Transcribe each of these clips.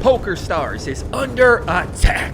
Pokerstars is under attack.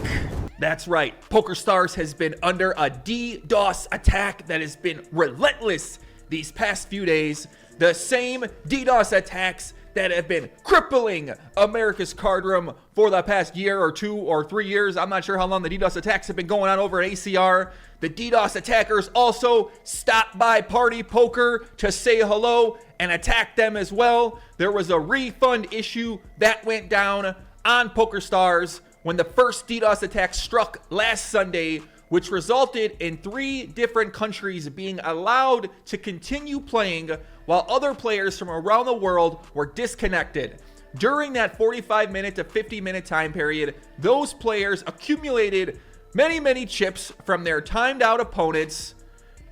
That's right, Pokerstars has been under a DDoS attack that has been relentless these past few days. The same DDoS attacks that have been crippling America's card room for the past year or 2 or 3 years. I'm not sure how long the DDoS attacks have been going on over at ACR. The DDoS attackers also stopped by Party Poker to say hello and attack them as well. There was a refund issue that went down on Pokerstars when the first DDoS attack struck last Sunday, which resulted in 3 different countries being allowed to continue playing while other players from around the world were disconnected. During that 45-minute to 50-minute time period, those players accumulated many chips from their timed out opponents,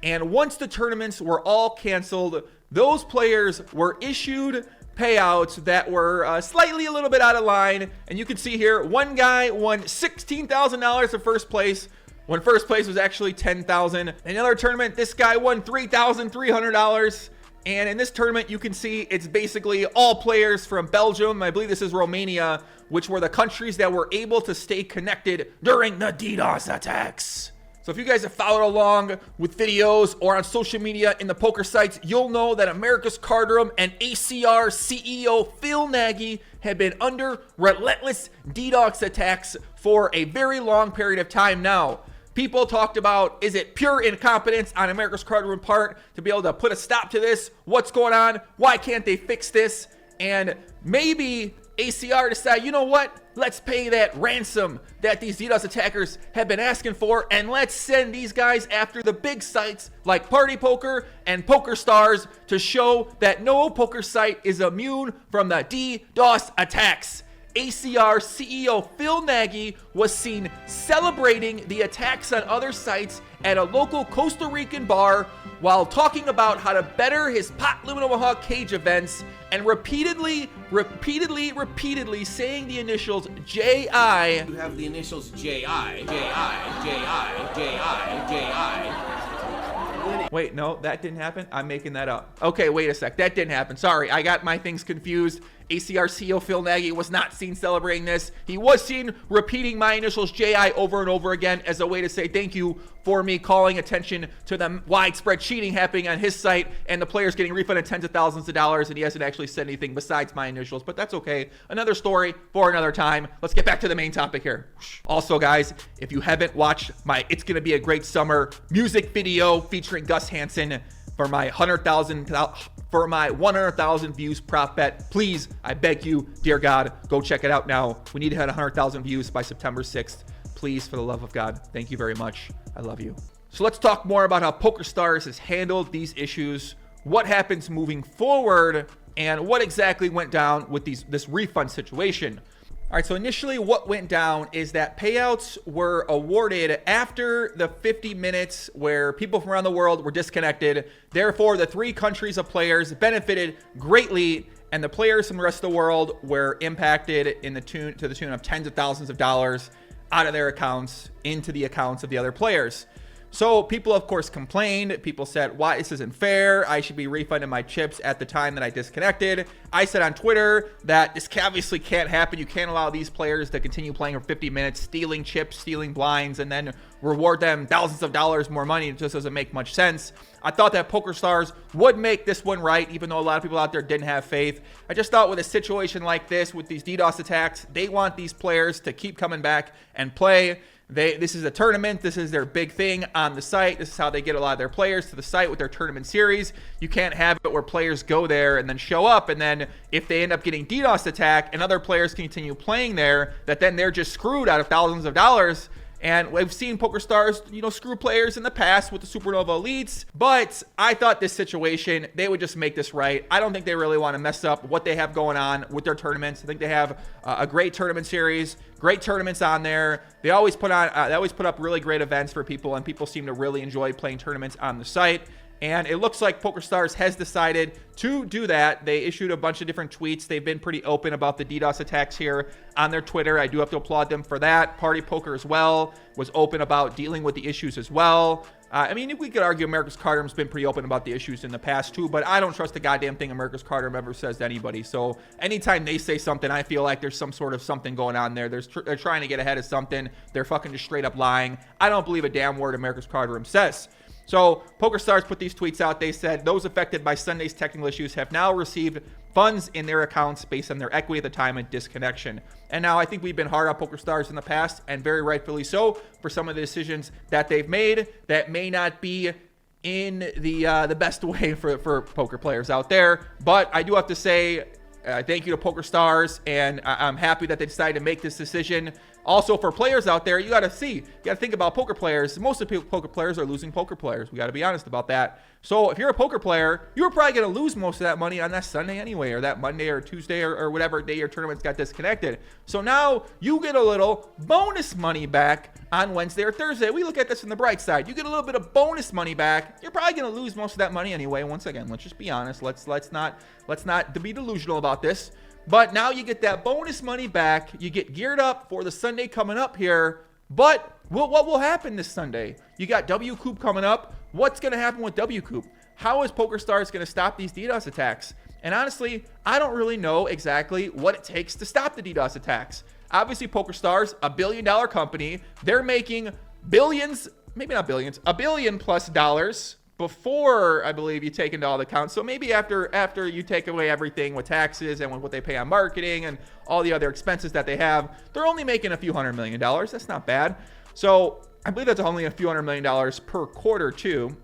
and once the tournaments were all canceled, those players were issued payouts that were slightly a little bit out of line. And you can see here, one guy won $16,000 in first place when first place was actually $10,000. Another tournament, this guy won $3,300. And in this tournament, you can see it's basically all players from Belgium. I believe this is Romania, which were the countries that were able to stay connected during the DDoS attacks. So if you guys have followed along with videos or on social media in the poker sites, you'll know that America's Card Room and ACR CEO Phil Nagy have been under relentless DDoS attacks for a very long period of time now. People talked about, is it pure incompetence on America's Card Room part to be able to put a stop to this? What's going on? Why can't they fix this? And maybe ACR decide, you know what? Let's pay that ransom that these DDoS attackers have been asking for, and let's send these guys after the big sites like Party Poker and Pokerstars to show that no poker site is immune from the DDoS attacks. ACR CEO Phil Nagy was seen celebrating the attacks on other sites at a local Costa Rican bar while talking about how to better his Pot Limit Omaha cage events and repeatedly saying the initials J.I. You have the initials J.I. J.I. Wait, no, that didn't happen. I'm making that up. Okay, wait a sec. That didn't happen. Sorry, I got my things confused. ACR CEO Phil Nagy was not seen celebrating this. He was seen repeating my initials JI over and over again as a way to say thank you for me calling attention to the widespread cheating happening on his site and the players getting refunded tens of thousands of dollars, and he hasn't actually said anything besides my initials, but that's okay. Another story for another time. Let's get back to the main topic here. Also, guys, if you haven't watched my It's Gonna Be a Great Summer music video featuring Gus Hansen for my 100,000 views prop bet, please, I beg you, dear God, go check it out now. We need to hit 100,000 views by September 6th. Please, for the love of God, thank you very much. I love you. So let's talk more about how Pokerstars has handled these issues, what happens moving forward, and what exactly went down with this refund situation. All right, so initially what went down is that payouts were awarded after the 50 minutes where people from around the world were disconnected. Therefore, the 3 countries of players benefited greatly, and the players from the rest of the world were impacted to the tune of tens of thousands of dollars out of their accounts into the accounts of the other players. So people, of course, complained. People said, why, this isn't fair. I should be refunded my chips at the time that I disconnected. I said on Twitter that this obviously can't happen. You can't allow these players to continue playing for 50 minutes, stealing chips, stealing blinds, and then reward them thousands of dollars more money. It just doesn't make much sense. I thought that Pokerstars would make this one right, even though a lot of people out there didn't have faith. I just thought with a situation like this, with these DDoS attacks, they want these players to keep coming back and play. This is a tournament. This is their big thing on the site. This is how they get a lot of their players to the site with their tournament series. You can't have it where players go there and then show up, and then if they end up getting DDoS attack and other players continue playing there, that then they're just screwed out of thousands of dollars. And we've seen Pokerstars, screw players in the past with the Supernova Elites. But I thought this situation, they would just make this right. I don't think they really want to mess up what they have going on with their tournaments. I think they have a great tournament series, great tournaments on there. They always put up really great events for people, and people seem to really enjoy playing tournaments on the site. And it looks like Pokerstars has decided to do that. They issued a bunch of different tweets. They've been pretty open about the DDoS attacks here on their Twitter. I do have to applaud them for that. Party Poker as well was open about dealing with the issues as well. I mean, we could argue America's Cardroom's been pretty open about the issues in the past too, but I don't trust a goddamn thing America's Cardroom ever says to anybody. So anytime they say something, I feel like there's some sort of something going on there. They're trying to get ahead of something. They're fucking just straight up lying. I don't believe a damn word America's Cardroom says. So PokerStars put these tweets out. They said those affected by Sunday's technical issues have now received funds in their accounts based on their equity at the time of disconnection. And now I think we've been hard on PokerStars in the past, and very rightfully so, for some of the decisions that they've made that may not be in the best way for poker players out there. But I do have to say thank you to PokerStars, and I'm happy that they decided to make this decision. Also, for players out there, you got to think about poker players. Most of the poker players are losing poker players. We got to be honest about that. So if you're a poker player, you're probably going to lose most of that money on that Sunday anyway, or that Monday or Tuesday or whatever day your tournaments got disconnected. So now you get a little bonus money back on Wednesday or Thursday. We look at this on the bright side. You get a little bit of bonus money back. You're probably going to lose most of that money anyway. Once again, let's just be honest. Let's not be delusional about this. But now you get that bonus money back. You get geared up for the Sunday coming up here. But what will happen this Sunday? You got W Coop coming up. What's going to happen with W Coop? How is PokerStars going to stop these DDoS attacks? And honestly, I don't really know exactly what it takes to stop the DDoS attacks. Obviously, PokerStars, $1 billion company, they're making billions, maybe not billions, $1 billion plus dollars before, I believe, you take into all the accounts. So maybe after you take away everything with taxes and with what they pay on marketing and all the other expenses that they have, they're only making a few $100 million. That's not bad. So I believe that's only a few $100 million per quarter too.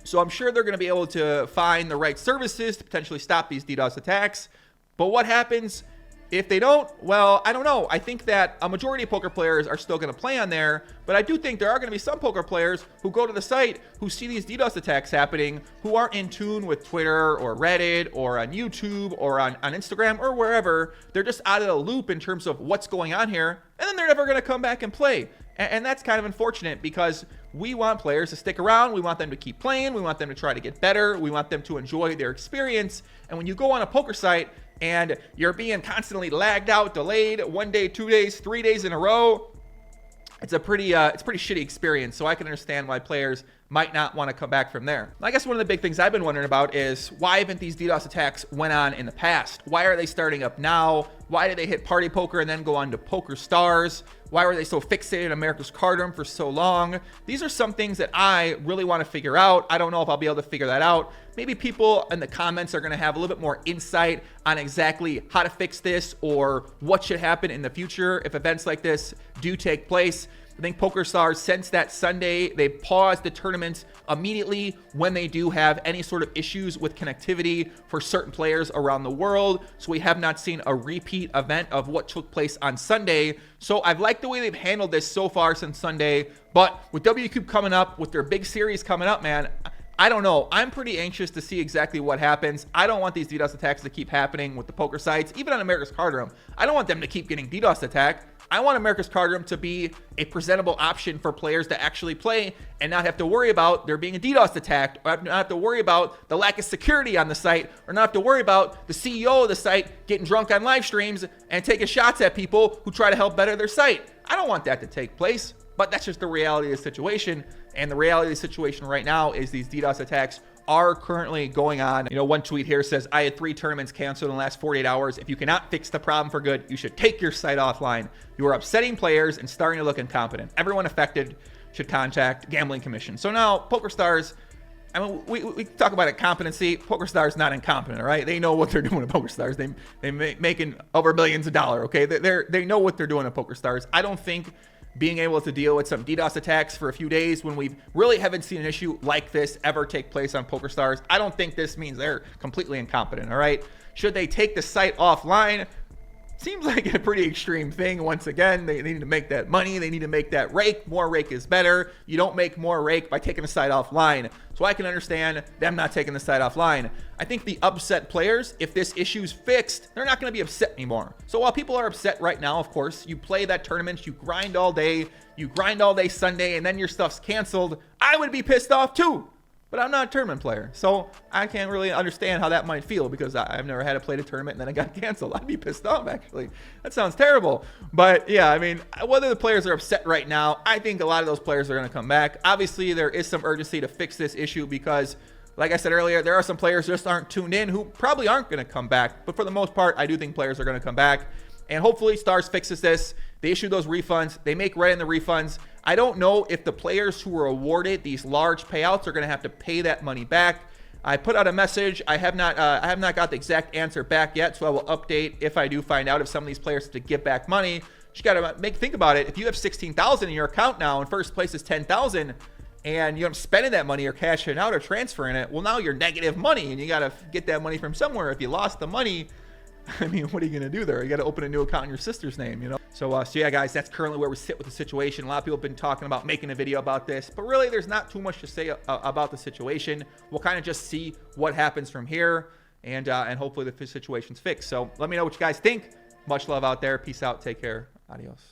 So I'm sure they're going to be able to find the right services to potentially stop these DDoS attacks. But what happens if they don't? Well, I don't know. I think that a majority of poker players are still going to play on there, but I do think there are going to be some poker players who go to the site, who see these DDoS attacks happening, who aren't in tune with Twitter or Reddit or on YouTube or on Instagram or wherever. They're just out of the loop in terms of what's going on here, and then they're never going to come back and play. And that's kind of unfortunate, because we want players to stick around. We want them to keep playing. We want them to try to get better. We want them to enjoy their experience. And when you go on a poker site and you're being constantly lagged out, delayed 1 day, 2 days, 3 days in a row, it's a pretty shitty experience. So I can understand why players might not want to come back from there. I guess one of the big things I've been wondering about is, why haven't these DDoS attacks went on in the past? Why are they starting up now? Why did they hit Party Poker and then go on to PokerStars? Why were they so fixated on America's Cardroom for so long? These are some things that I really want to figure out. I don't know if I'll be able to figure that out. Maybe people in the comments are going to have a little bit more insight on exactly how to fix this or what should happen in the future if events like this do take place. I think PokerStars, since that Sunday, they paused the tournaments immediately when they do have any sort of issues with connectivity for certain players around the world. So we have not seen a repeat event of what took place on Sunday. So I've liked the way they've handled this so far since Sunday. But with WCube coming up, with their big series coming up, man, I don't know. I'm pretty anxious to see exactly what happens. I don't want these DDoS attacks to keep happening with the poker sites, even on America's Cardroom. I don't want them to keep getting DDoS attacked. I want America's Cardroom to be a presentable option for players to actually play and not have to worry about there being a DDoS attack, or not have to worry about the lack of security on the site, or not have to worry about the CEO of the site getting drunk on live streams and taking shots at people who try to help better their site. I don't want that to take place, but that's just the reality of the situation. And the reality of the situation right now is these DDoS attacks are currently going on. You know, one tweet here says, I had 3 tournaments canceled in the last 48 hours. If you cannot fix the problem for good, you should take your site offline. You are upsetting players and starting to look incompetent. Everyone affected should contact Gambling Commission. So now PokerStars, I mean, we talk about incompetency. PokerStars not incompetent, all right? They know what they're doing at PokerStars. They making over millions of dollars, okay? They know what they're doing at PokerStars. I don't think being able to deal with some DDoS attacks for a few days when we really haven't seen an issue like this ever take place on PokerStars, I don't think this means they're completely incompetent, all right? Should they take the site offline? Seems like a pretty extreme thing. Once again, they need to make that money. They need to make that rake. More rake is better. You don't make more rake by taking the site offline. So I can understand them not taking the site offline. I think the upset players, if this issue's fixed, they're not going to be upset anymore. So while people are upset right now, of course, you play that tournament, you grind all day Sunday, and then your stuff's canceled, I would be pissed off too. but I'm not a tournament player. So I can't really understand how that might feel because I've never had to play a tournament and then it got canceled. I'd be pissed off, actually. That sounds terrible. But yeah, I mean, whether the players are upset right now, I think a lot of those players are going to come back. Obviously, there is some urgency to fix this issue because, like I said earlier, there are some players just aren't tuned in who probably aren't going to come back. But for the most part, I do think players are going to come back. And hopefully Stars fixes this. They issue those refunds. They make right in the refunds. I don't know if the players who were awarded these large payouts are going to have to pay that money back. I put out a message. I have not got the exact answer back yet, so I will update if I do find out if some of these players have to give back money. You got to think about it. If you have 16,000 in your account now and first place is 10,000 and you're spending that money or cashing out or transferring it, well, now you're negative money and you got to get that money from somewhere. If you lost the money, I mean, what are you going to do there? You got to open a new account in your sister's name, you know? So yeah, guys, that's currently where we sit with the situation. A lot of people have been talking about making a video about this, but really there's not too much to say about the situation. We'll kind of just see what happens from here and hopefully the situation's fixed. So let me know what you guys think. Much love out there. Peace out. Take care. Adios.